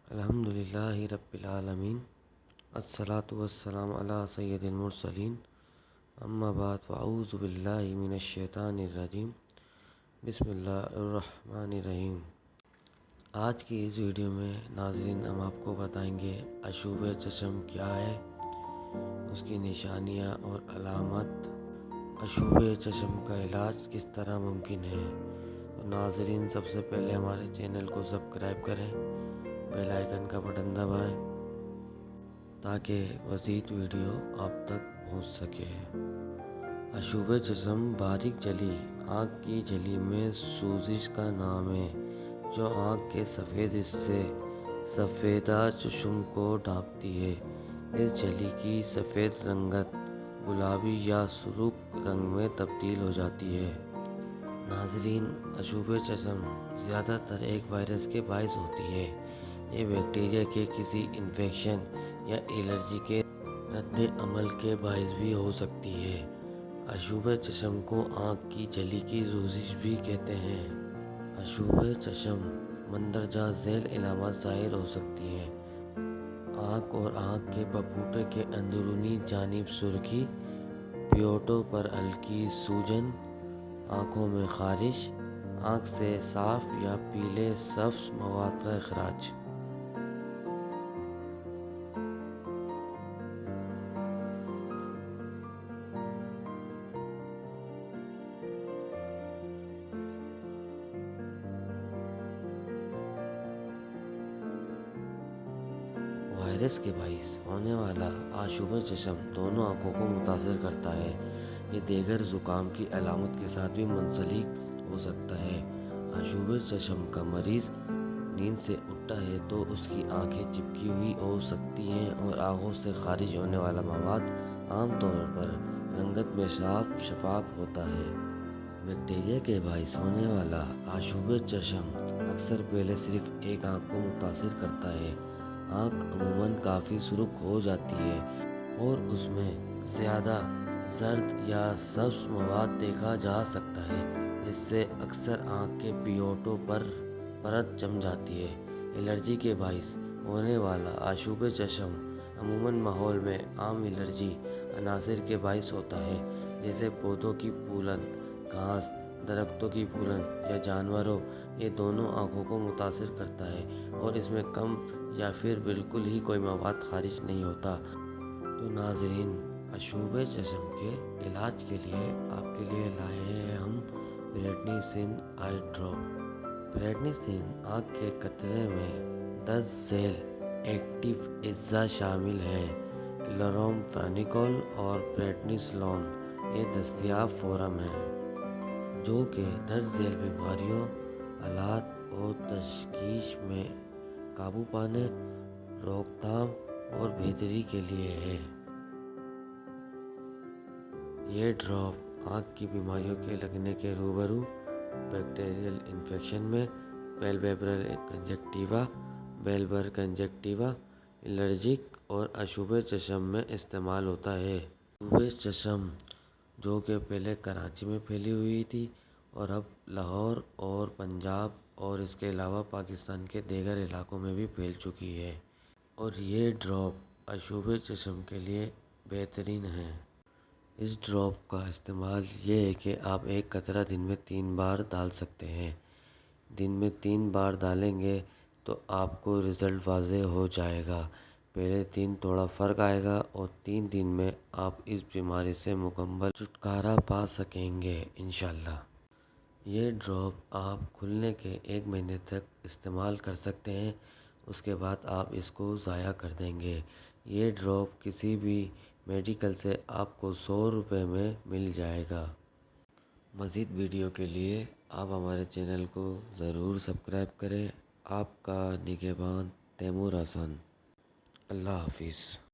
الحمدللہ رب العالمین، الصلاۃ والسلام علی سید المرسلین، اما بعد فاعوذ باللہ من الشیطان الرجیم، بسم اللہ الرحمن الرحیم۔ آج کی اس ویڈیو میں ناظرین ہم آپ کو بتائیں گے عشوب چشم کیا ہے، اس کی نشانیاں اور علامات، عشوب چشم کا علاج کس طرح ممکن ہے۔ تو ناظرین سب سے پہلے ہمارے چینل کو سبسکرائب کریں، بیل آئیکن کا بٹن دبائیں تاکہ مزید ویڈیو آپ تک پہنچ سکے۔ عشوب چشم باریک جلی آنکھ کی جھلی میں سوزش کا نام ہے جو آنکھ کے سفید حصے سفیدہ چشم کو ڈھانپتی ہے۔ اس جھلی کی سفید رنگت گلابی یا سرخ رنگ میں تبدیل ہو جاتی ہے۔ ناظرین، عشوب چشم زیادہ تر ایک وائرس کے باعث ہوتی ہے۔ یہ بیکٹیریا کے کسی انفیکشن یا الرجی کے رد عمل کے باعث بھی ہو سکتی ہے۔ عشوب چشم کو آنکھ کی جھلی کی سوزش بھی کہتے ہیں۔ عشوب چشم مندرجہ ذیل علامات ظاہر ہو سکتی ہیں: آنکھ اور آنکھ کے پپوٹے کے اندرونی جانب سرخی، پیوٹوں پر ہلکی سوجن، آنکھوں میں خارش، آنکھ سے صاف یا پیلے سبز مواد کا اخراج۔ وائرس کے باعث ہونے والا عشوب چشم دونوں آنکھوں کو متاثر کرتا ہے۔ یہ دیگر زکام کی علامت کے ساتھ بھی منسلک ہو سکتا ہے۔ عشوب چشم کا مریض نیند سے اٹھتا ہے تو اس کی آنکھیں چپکی ہوئی ہو سکتی ہیں اور آنکھوں سے خارج ہونے والا مواد عام طور پر رنگت میں صاف شفاف ہوتا ہے۔ بیکٹیریا کے باعث ہونے والا عشوب چشم اکثر پہلے صرف ایک آنکھ کو متاثر کرتا ہے۔ آنکھ عموماً کافی سرخ ہو جاتی ہے اور اس میں زیادہ زرد یا سبز مواد دیکھا جا سکتا ہے، جس سے اکثر آنکھ کے پیوٹوں پر پرت جم جاتی ہے۔ الرجی کے باعث ہونے والا عشوب چشم عموماً ماحول میں عام الرجی عناصر کے باعث ہوتا ہے، جیسے پودوں کی پھولن، گھاس، درختوں کی پھولن یا جانوروں۔ یہ دونوں آنکھوں کو متاثر کرتا ہے اور اس میں کم یا پھر بالکل ہی کوئی مواد خارج نہیں ہوتا۔ تو ناظرین، عشوب چشم کے علاج کے لیے آپ کے لیے لائے ہیں ہم پریڈنیسین آئی ڈراپ۔ پریڈنیسین آنکھ کے قطرے میں 10 ذیل ایکٹیو اجزاء شامل ہیں: کلورامفینیکول اور پریڈنیسولون۔ یہ دستیاب فورم ہیں جو کہ درج ذیل بیماریوں، آلات اور تشخیص میں قابو پانے، روک تھام اور بہتری کے لیے ہے۔ یہ ڈراپ آنکھ کی بیماریوں کے لگنے کے روبرو، بیکٹیریل انفیکشن میں، پیلپیبرل کنجکٹیوا، بیلبر کنجکٹیوا، الرجک اور عشوب چشم میں استعمال ہوتا ہے۔ عشوب چشم جو کہ پہلے کراچی میں پھیلی ہوئی تھی اور اب لاہور اور پنجاب اور اس کے علاوہ پاکستان کے دیگر علاقوں میں بھی پھیل چکی ہے، اور یہ ڈراپ عشوب چشم کے لیے بہترین ہے۔ اس ڈراپ کا استعمال یہ ہے کہ آپ ایک قطرہ دن میں 3 بار ڈال سکتے ہیں۔ دن میں 3 بار ڈالیں گے تو آپ کو رزلٹ واضح ہو جائے گا۔ پہلے 3 تھوڑا فرق آئے گا اور 3 دن میں آپ اس بیماری سے مکمل چھٹکارا پا سکیں گے انشاءاللہ۔ یہ ڈراپ آپ کھلنے کے 1 مہینے تک استعمال کر سکتے ہیں، اس کے بعد آپ اس کو ضائع کر دیں گے۔ یہ ڈراپ کسی بھی میڈیکل سے آپ کو 100 روپے میں مل جائے گا۔ مزید ویڈیو کے لیے آپ ہمارے چینل کو ضرور سبسکرائب کریں۔ آپ کا نگہبان تیمور حسن۔ اللہ حافظ۔